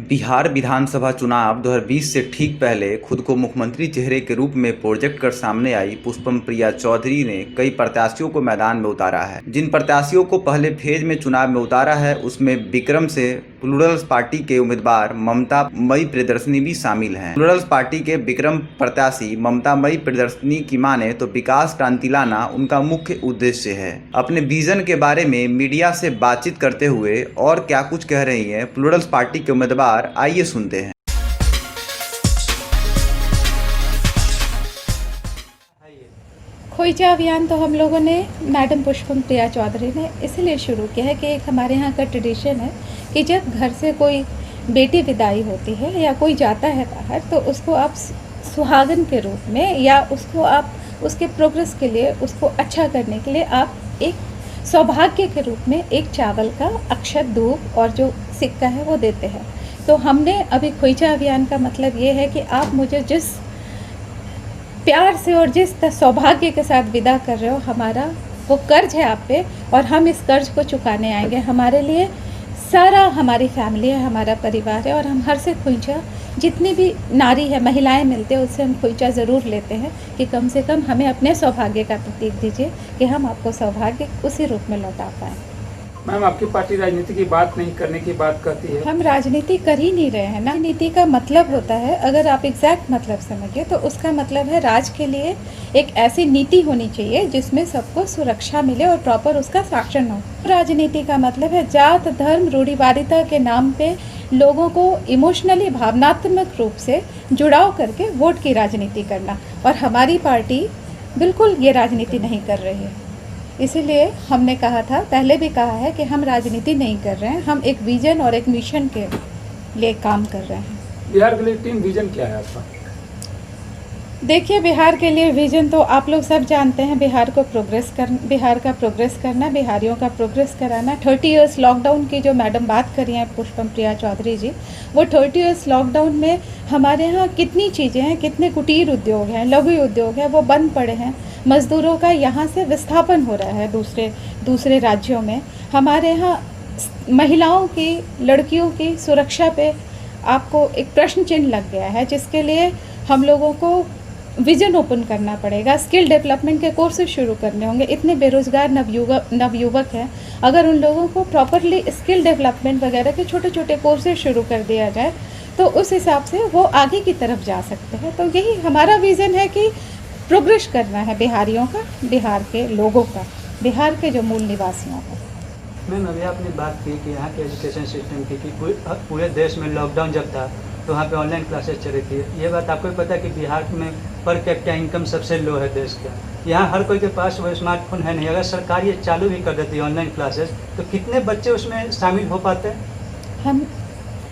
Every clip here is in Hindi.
बिहार विधानसभा चुनाव 2020 से ठीक पहले खुद को मुख्यमंत्री चेहरे के रूप में प्रोजेक्ट कर सामने आई पुष्पम प्रिया चौधरी ने कई प्रत्याशियों को मैदान में उतारा है। जिन प्रत्याशियों को पहले फेज में चुनाव में उतारा है उसमें विक्रम से प्लूरल्स पार्टी के उम्मीदवार ममता मई प्रियदर्शनी भी शामिल हैं। प्लूरल्स पार्टी के विक्रम प्रत्याशी ममता मई प्रियदर्शनी की माने तो विकास क्रांति लाना उनका मुख्य उद्देश्य है। अपने विजन के बारे में मीडिया से बातचीत करते हुए और क्या कुछ कह रही हैं प्लूरल्स पार्टी के उम्मीदवार, आइए सुनते हैं। खोइचा अभियान तो हम लोगों ने मैडम पुष्पम प्रिया चौधरी ने इसलिए शुरू किया है कि एक हमारे यहाँ का ट्रेडिशन है कि जब घर से कोई बेटी विदाई होती है या कोई जाता है बाहर तो उसको आप सुहागन के रूप में या उसको आप उसके प्रोग्रेस के लिए उसको अच्छा करने के लिए आप एक सौभाग्य के रूप में एक चावल का अक्षत दूब और जो सिक्का है वो देते हैं। तो हमने अभी खोइचा अभियान का मतलब ये है कि आप मुझे जिस प्यार से और जिस सौभाग्य के साथ विदा कर रहे हो, हमारा वो कर्ज है आप पे और हम इस कर्ज को चुकाने आएंगे। हमारे लिए सारा हमारी फैमिली है, हमारा परिवार है और हम हर से खोइचा जितनी भी नारी है, महिलाएं मिलते हैं उससे हम खोइचा ज़रूर लेते हैं कि कम से कम हमें अपने सौभाग्य का प्रतीक दीजिए कि हम आपको सौभाग्य उसी रूप में लौटा पाएँ। मैम, आपकी पार्टी राजनीति की बात नहीं करने की बात कहती है। हम राजनीति कर ही नहीं रहे हैं ना। नीति का मतलब होता है, अगर आप एग्जैक्ट मतलब समझिए तो उसका मतलब है राज के लिए एक ऐसी नीति होनी चाहिए जिसमें सबको सुरक्षा मिले और प्रॉपर उसका शासन हो। राजनीति का मतलब है जात धर्म रूढ़िवादिता के नाम पे लोगों को इमोशनली भावनात्मक रूप से जुड़ाव करके वोट की राजनीति करना, और हमारी पार्टी बिल्कुल ये राजनीति नहीं कर रही है। इसीलिए हमने कहा था, पहले भी कहा है कि हम राजनीति नहीं कर रहे हैं, हम एक विजन और एक मिशन के लिए काम कर रहे हैं। बिहार के लिए टीम विजन क्या है आपका? देखिए, बिहार के लिए विजन तो आप लोग सब जानते हैं, बिहार का प्रोग्रेस करना, बिहारियों का प्रोग्रेस कराना। 30 इयर्स लॉकडाउन की जो मैडम बात करी हैं पुष्पम प्रिया चौधरी जी, वो 30 इयर्स लॉकडाउन में हमारे यहाँ कितनी चीज़ें हैं, कितने कुटीर उद्योग हैं, लघु उद्योग हैं, वो बंद पड़े हैं। मज़दूरों का यहाँ से विस्थापन हो रहा है दूसरे राज्यों में। हमारे यहाँ महिलाओं की, लड़कियों की सुरक्षा पे आपको एक प्रश्न चिन्ह लग गया है, जिसके लिए हम लोगों को विजन ओपन करना पड़ेगा। स्किल डेवलपमेंट के कोर्सेज शुरू करने होंगे। इतने बेरोज़गार नवयुवक हैं, अगर उन लोगों को प्रॉपरली स्किल डेवलपमेंट वगैरह के छोटे छोटे कोर्सेज शुरू कर दिया जाए तो उस हिसाब से वो आगे की तरफ जा सकते हैं। तो यही हमारा विज़न है कि प्रोग्रेस करना है बिहारियों का, बिहार के लोगों का, बिहार के जो मूल निवासियों का। मैम, अभी आपने बात की कि यहाँ के एजुकेशन सिस्टम की कि पूरे देश में लॉकडाउन जब था तो वहाँ पे ऑनलाइन क्लासेस चल रही थी। ये बात आपको पता है कि बिहार में पर कैपिटा इनकम सबसे लो है देश का। यहाँ हर कोई के पास वो स्मार्टफोन है नहीं। अगर सरकार ये चालू भी कर देती है ऑनलाइन क्लासेस तो कितने बच्चे उसमें शामिल हो पाते हैं? हम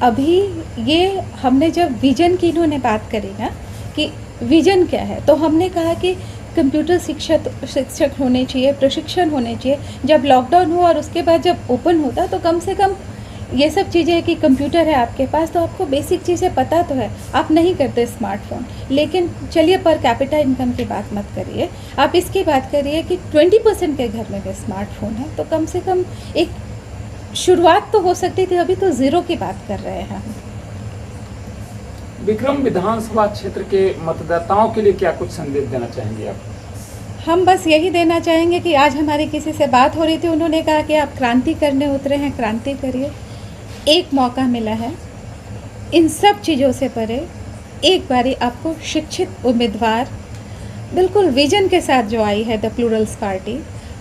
अभी ये हमने जब विजन की इन्होंने बात करी ना कि विजन क्या है, तो हमने कहा कि कंप्यूटर शिक्षक होने चाहिए, प्रशिक्षण होने चाहिए। जब लॉकडाउन हुआ और उसके बाद जब ओपन होता तो कम से कम ये सब चीज़ें कि कंप्यूटर है आपके पास तो आपको बेसिक चीज़ें पता तो है। आप नहीं करते स्मार्टफोन, लेकिन चलिए पर कैपिटा इनकम की बात मत करिए, आप इसकी बात करिए कि 20% के घर में भी स्मार्टफोन है, तो कम से कम एक शुरुआत तो हो सकती थी। अभी तो ज़ीरो की बात कर रहे हैं हम। विक्रम विधानसभा क्षेत्र के मतदाताओं के लिए क्या कुछ संदेश देना चाहेंगे आप? हम बस यही देना चाहेंगे कि आज हमारी किसी से बात हो रही थी, उन्होंने कहा कि आप क्रांति करने उतरे हैं, क्रांति करिए। एक मौका मिला है, इन सब चीज़ों से परे एक बारी आपको शिक्षित उम्मीदवार बिल्कुल विजन के साथ जो आई है द प्लूरल्स पार्टी,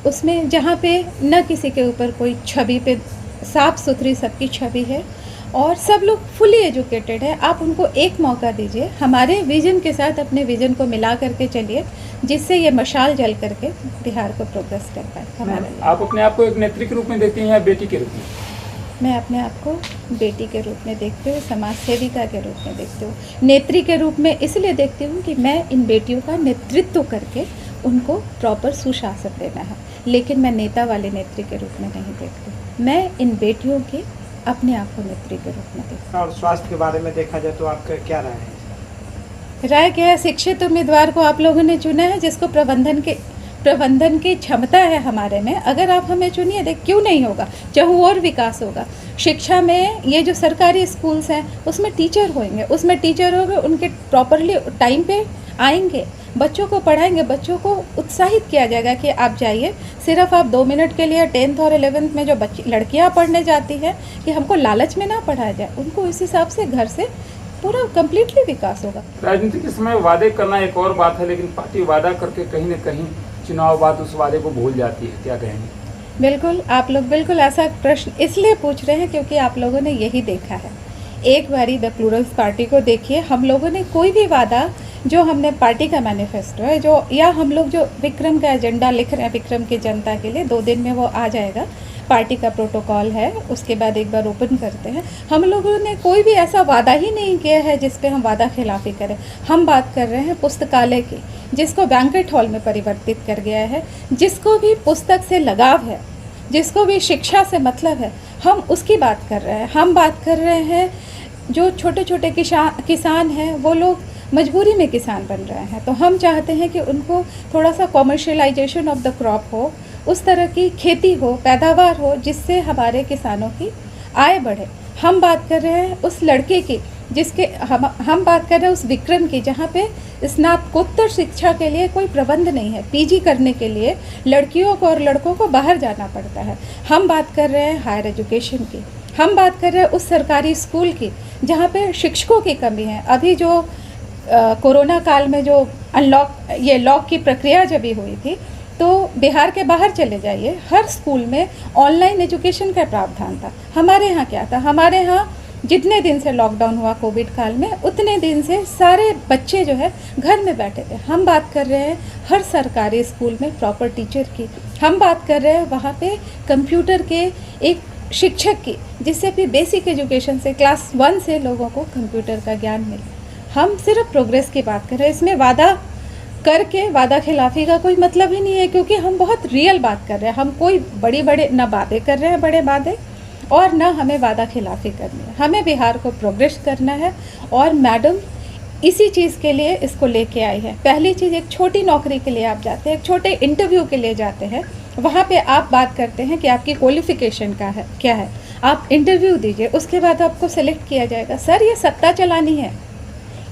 उसमें जहाँ पे न किसी के ऊपर कोई छवि पे साफ सुथरी सबकी छवि है और सब लोग फुली एजुकेटेड है, आप उनको एक मौका दीजिए। हमारे विजन के साथ अपने विजन को मिला करके चलिए, जिससे ये मशाल जल करके बिहार को प्रोग्रेस कर पाए हमारे लिए। आप अपने आप को एक नेत्री के रूप में देखती हैं या बेटी के रूप में? मैं अपने आप को बेटी के रूप में देखती हूँ, समाज सेविका के रूप में देखती हूँ। नेत्री के रूप में इसलिए देखती हूँ कि मैं इन बेटियों का नेतृत्व करके उनको प्रॉपर सुशासन देना है, लेकिन मैं नेता वाले नेत्री के रूप में नहीं देखती। मैं इन बेटियों के अपने आप को नेत्री के रूप में देखती हूँ। और स्वास्थ्य के बारे में देखा जाए तो आपका क्या राय है? राय क्या है? शिक्षित उम्मीदवार को आप लोगों ने चुना है, जिसको प्रबंधन की क्षमता है हमारे में, अगर आप हमें चुनिए, देख क्यों नहीं होगा, चाहे और विकास होगा। शिक्षा में ये जो सरकारी स्कूल्स हैं उसमें टीचर होंगे, उसमें टीचर होंगे, उनके प्रॉपरली टाइम पे आएंगे, बच्चों को पढ़ाएंगे, बच्चों को उत्साहित किया जाएगा कि आप जाइए। सिर्फ आप 2 मिनट के लिए 10th और 11th में जो लड़कियां पढ़ने जाती हैं कि हमको लालच में ना पढ़ाया जाए, उनको इस हिसाब से घर से पूरा कम्प्लीटली विकास होगा। राजनीति के समय वादे करना एक और बात है, लेकिन पार्टी वादा करके कहीं न कहीं चुनाव बाद उस वादे को भूल जाती है, क्या कहेंगे? बिल्कुल, आप लोग बिल्कुल ऐसा प्रश्न इसलिए पूछ रहे हैं क्योंकि आप लोगों ने यही देखा है। एक बारी द प्लूरल्स पार्टी को देखिए, हम लोगों ने कोई भी वादा जो हमने पार्टी का मैनिफेस्टो है जो, या हम लोग जो विक्रम का एजेंडा लिख रहे हैं विक्रम की जनता के लिए, 2 दिन में वो आ जाएगा, पार्टी का प्रोटोकॉल है, उसके बाद एक बार ओपन करते हैं। हम लोगों ने कोई भी ऐसा वादा ही नहीं किया है जिस पे हम वादा खिलाफी करें। हम बात कर रहे हैं पुस्तकालय की, जिसको बैंक्वेट हॉल में परिवर्तित कर गया है। जिसको भी पुस्तक से लगाव है, जिसको भी शिक्षा से मतलब है, हम उसकी बात कर रहे हैं। हम बात कर रहे हैं जो छोटे छोटे किसान हैं, वो लोग मजबूरी में किसान बन रहे हैं, तो हम चाहते हैं कि उनको थोड़ा सा कॉमर्शियलाइजेशन ऑफ द क्रॉप हो, उस तरह की खेती हो, पैदावार हो, जिससे हमारे किसानों की आय बढ़े। हम बात कर रहे हैं उस लड़के की जिसके हम बात कर रहे हैं उस विक्रम की जहाँ पे स्नातकोत्तर शिक्षा के लिए कोई प्रबंध नहीं है। पीजी करने के लिए लड़कियों को और लड़कों को बाहर जाना पड़ता है। हम बात कर रहे हैं हायर एजुकेशन की। हम बात कर रहे हैं उस सरकारी स्कूल की जहाँ पे शिक्षकों की कमी है। अभी जो कोरोना काल में जो लॉक की प्रक्रिया जब भी हुई थी, तो बिहार के बाहर चले जाइए, हर स्कूल में ऑनलाइन एजुकेशन का प्रावधान था। हमारे यहाँ क्या था, हमारे यहाँ जितने दिन से लॉकडाउन हुआ कोविड काल में, उतने दिन से सारे बच्चे जो है घर में बैठे थे। हम बात कर रहे हैं हर सरकारी स्कूल में प्रॉपर टीचर की। हम बात कर रहे हैं वहाँ पे कंप्यूटर के एक शिक्षक की, जिससे भी बेसिक एजुकेशन से क्लास 1 से लोगों को कंप्यूटर का ज्ञान मिले। हम सिर्फ प्रोग्रेस की बात कर रहे हैं, इसमें वादा करके वादा खिलाफी का कोई मतलब ही नहीं है, क्योंकि हम बहुत रियल बात कर रहे हैं। हम कोई बड़े ना वादे कर रहे हैं, बड़े वादे, और ना हमें वादा खिलाफी करनी है। हमें बिहार को प्रोग्रेस करना है, और मैडम इसी चीज़ के लिए इसको लेके आई है। पहली चीज़, एक छोटी नौकरी के लिए आप जाते हैं, एक छोटे इंटरव्यू के लिए जाते हैं, वहाँ पे आप बात करते हैं कि आपकी क्वालिफिकेशन क्या है, आप इंटरव्यू दीजिए, उसके बाद आपको सेलेक्ट किया जाएगा। सर, ये सत्ता चलानी है।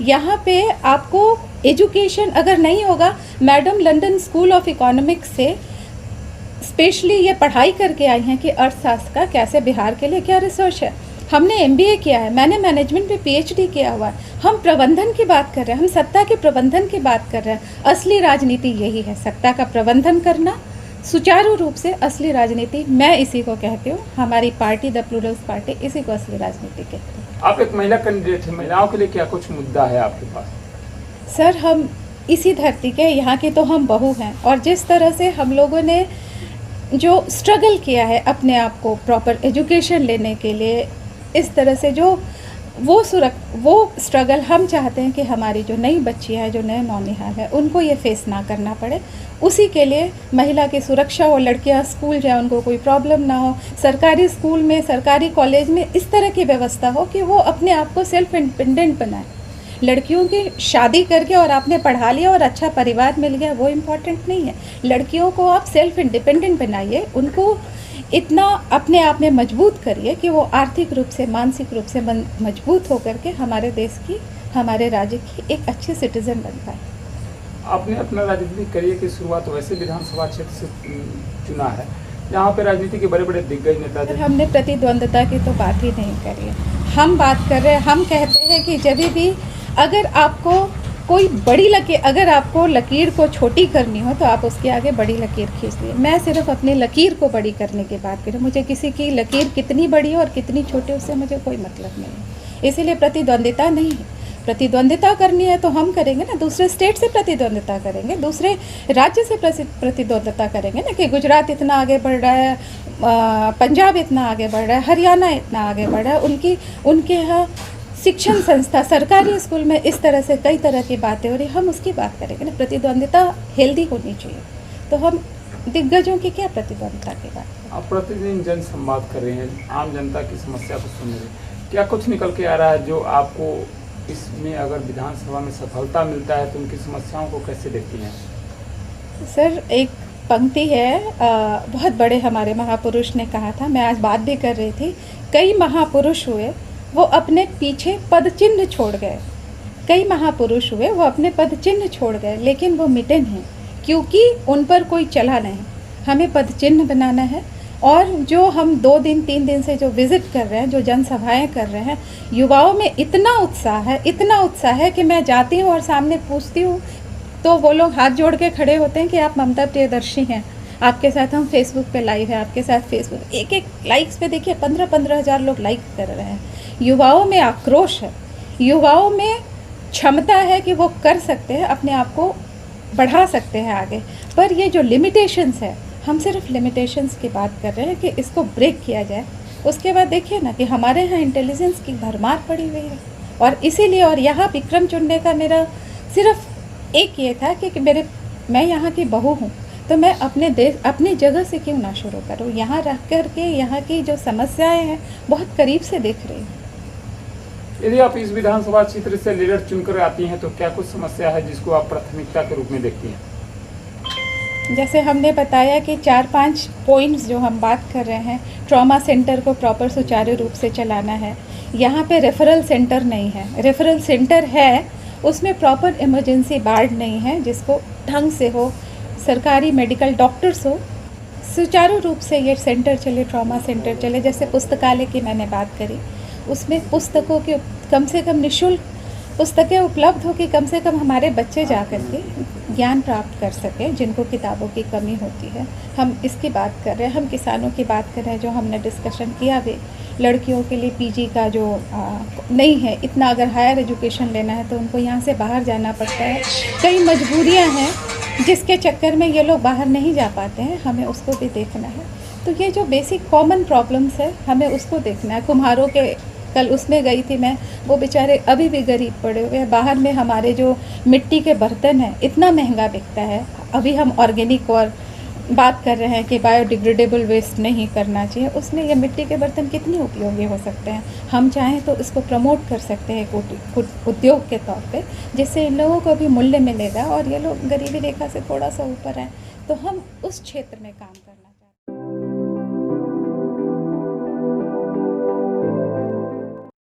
यहाँ पे आपको एजुकेशन अगर नहीं होगा, madam London school of economics से स्पेशली ये पढ़ाई करके आई हैं कि अर्थशास्त्र का कैसे बिहार के लिए क्या रिसर्च है। हमने MBA किया है, मैंने मैनेजमेंट में PhD किया हुआ है। हम प्रबंधन की बात कर रहे हैं, हम सत्ता के प्रबंधन की बात कर रहे हैं। असली राजनीति यही है, सत्ता का प्रबंधन करना सुचारू रूप से। असली राजनीति मैं इसी को कहती हूँ, हमारी पार्टी द प्लूरल्स पार्टी इसी को असली राजनीति कहती है। आप एक महिला कैंडिडेट हैं, महिलाओं के लिए क्या कुछ मुद्दा है आपके पास? सर, हम इसी धरती के यहाँ की तो हम बहू हैं, और जिस तरह से हम लोगों ने जो स्ट्रगल किया है अपने आप को प्रॉपर एजुकेशन लेने के लिए, इस तरह से जो वो स्ट्रगल हम चाहते हैं कि हमारी जो नई बच्चियाँ हैं, जो नए नौनिहाल हैं, उनको ये फेस ना करना पड़े। उसी के लिए महिला की सुरक्षा हो, लड़कियाँ स्कूल जाए, उनको कोई प्रॉब्लम ना हो, सरकारी स्कूल में, सरकारी कॉलेज में इस तरह की व्यवस्था हो कि वो अपने आप को सेल्फ इंडिपेंडेंट बनाए। लड़कियों की शादी करके और आपने पढ़ा लिया और अच्छा परिवार मिल गया, वो इम्पॉर्टेंट नहीं है। लड़कियों को आप सेल्फ इंडिपेंडेंट बनाइए, उनको इतना अपने आप में मजबूत करिए कि वो आर्थिक रूप से, मानसिक रूप से मजबूत होकर के हमारे देश की, हमारे राज्य की एक अच्छी सिटीजन बन पाए। आपने अपना राजनीतिक करियर की शुरुआत वैसे विधानसभा क्षेत्र से चुना है, जहाँ पे राजनीति के बड़े बड़े दिग्गज नेता थे। हमने प्रतिद्वंद्विता की तो बात ही नहीं करी है। हम बात कर रहे हैं, हम कहते हैं कि जब भी अगर आपको कोई बड़ी लकीर, अगर आपको लकीर को छोटी करनी हो तो आप उसके आगे बड़ी लकीर खींच लीजिए। मैं सिर्फ अपनी लकीर को बड़ी करने की बात करूँ, मुझे किसी की लकीर कितनी बड़ी हो और कितनी छोटी, उससे मुझे कोई मतलब नहीं है। इसीलिए प्रतिद्वंद्विता नहीं है। प्रतिद्वंद्विता करनी है तो हम करेंगे ना, दूसरे स्टेट से प्रतिद्वंद्विता करेंगे, दूसरे राज्य से प्रतिद्वंद्विता करेंगे ना, कि गुजरात इतना आगे बढ़ रहा है, पंजाब इतना आगे बढ़ रहा है, हरियाणा इतना आगे बढ़ रहा है, उनके यहाँ शिक्षण संस्था, सरकारी स्कूल में इस तरह से कई तरह की बातें हो रही, हम उसकी बात करेंगे ना। प्रतिद्वंद्विता हेल्दी होनी चाहिए, तो हम दिग्गजों की क्या प्रतिद्वंद्विता की बात। आप प्रतिदिन जन संवाद कर रहे हैं, आम जनता की समस्या को सुन रहे हैं, क्या कुछ निकल के आ रहा है जो आपको इसमें, अगर विधानसभा में सफलता मिलता है तो उनकी समस्याओं को कैसे देखती हैं? सर एक पंक्ति है, बहुत बड़े हमारे महापुरुष ने कहा था, मैं आज बात भी कर रही थी, कई महापुरुष हुए वो अपने पीछे पद चिन्ह छोड़ गए। कई महापुरुष हुए वो अपने पद चिन्ह छोड़ गए, लेकिन वो मिटे नहीं क्योंकि उन पर कोई चला नहीं। हमें पद चिन्ह बनाना है। और जो हम 2 दिन 3 दिन से जो विज़िट कर रहे हैं, जो जनसभाएं कर रहे हैं, युवाओं में इतना उत्साह है कि मैं जाती हूँ और सामने पूछती हूँ तो वो लोग हाथ जोड़ के खड़े होते हैं कि आप ममता प्रियदर्शी हैं, आपके साथ हम फेसबुक पे लाइव है, आपके साथ फेसबुक एक लाइक्स पे देखिए 15-15 हज़ार लोग लाइक कर रहे हैं। युवाओं में आक्रोश है, युवाओं में क्षमता है कि वो कर सकते हैं, अपने आप को बढ़ा सकते हैं आगे। पर ये जो लिमिटेशंस है, हम सिर्फ लिमिटेशंस की बात कर रहे हैं कि इसको ब्रेक किया जाए। उसके बाद देखिए ना कि हमारे यहाँ इंटेलिजेंस की भरमार पड़ी हुई है, और इसीलिए और यहाँ विक्रम चुनने का मेरा सिर्फ एक ये था कि मैं यहाँ की बहू हूँ, तो मैं अपनी जगह से क्यों ना शुरू करूँ। यहाँ रह कर के यहाँ की जो समस्याएं हैं बहुत करीब से देख रही हूँ। यदि आप इस विधानसभा क्षेत्र से लीडर चुनकर आती हैं तो क्या कुछ समस्या है जिसको आप प्राथमिकता के रूप में देखती हैं? जैसे हमने बताया कि 4-5 पॉइंट्स जो हम बात कर रहे हैं, ट्रॉमा सेंटर को प्रॉपर सुचारू रूप से चलाना है। यहाँ पे रेफरल सेंटर नहीं है, रेफरल सेंटर है उसमें प्रॉपर इमरजेंसी वार्ड नहीं है जिसको ढंग से हो, सरकारी मेडिकल डॉक्टर्स हो, सुचारू रूप से ये सेंटर चले, ट्रॉमा सेंटर चले। जैसे पुस्तकालय की मैंने बात करी, उसमें पुस्तकों के कम से कम निःशुल्क पुस्तकें उपलब्ध हो कि कम से कम हमारे बच्चे जा कर के ज्ञान प्राप्त कर सकें जिनको किताबों की कमी होती है। हम इसकी बात कर रहे हैं, हम किसानों की बात कर रहे हैं, जो हमने डिस्कशन किया भी। लड़कियों के लिए पीजी का जो नहीं है इतना, अगर हायर एजुकेशन लेना है तो उनको यहाँ से बाहर जाना पड़ता है। कई मजबूरियाँ हैं जिसके चक्कर में ये लोग बाहर नहीं जा पाते हैं, हमें उसको भी देखना है। तो ये जो बेसिक कॉमन प्रॉब्लम्स है हमें उसको देखना है। कुम्हारों के कल उसमें गई थी मैं, वो बेचारे अभी भी गरीब पड़े हुए हैं। बाहर में हमारे जो मिट्टी के बर्तन हैं इतना महंगा बिकता है। अभी हम ऑर्गेनिक और बात कर रहे हैं कि बायोडिग्रेडेबल वेस्ट नहीं करना चाहिए, उसमें ये मिट्टी के बर्तन कितने उपयोगी हो सकते हैं। हम चाहें तो इसको प्रमोट कर सकते हैं उद्योग के तौर पे, जिससे इन लोगों को भी मूल्य मिलेगा और ये लोग गरीबी रेखा से थोड़ा सा ऊपर हैं, तो हम उस क्षेत्र में काम करना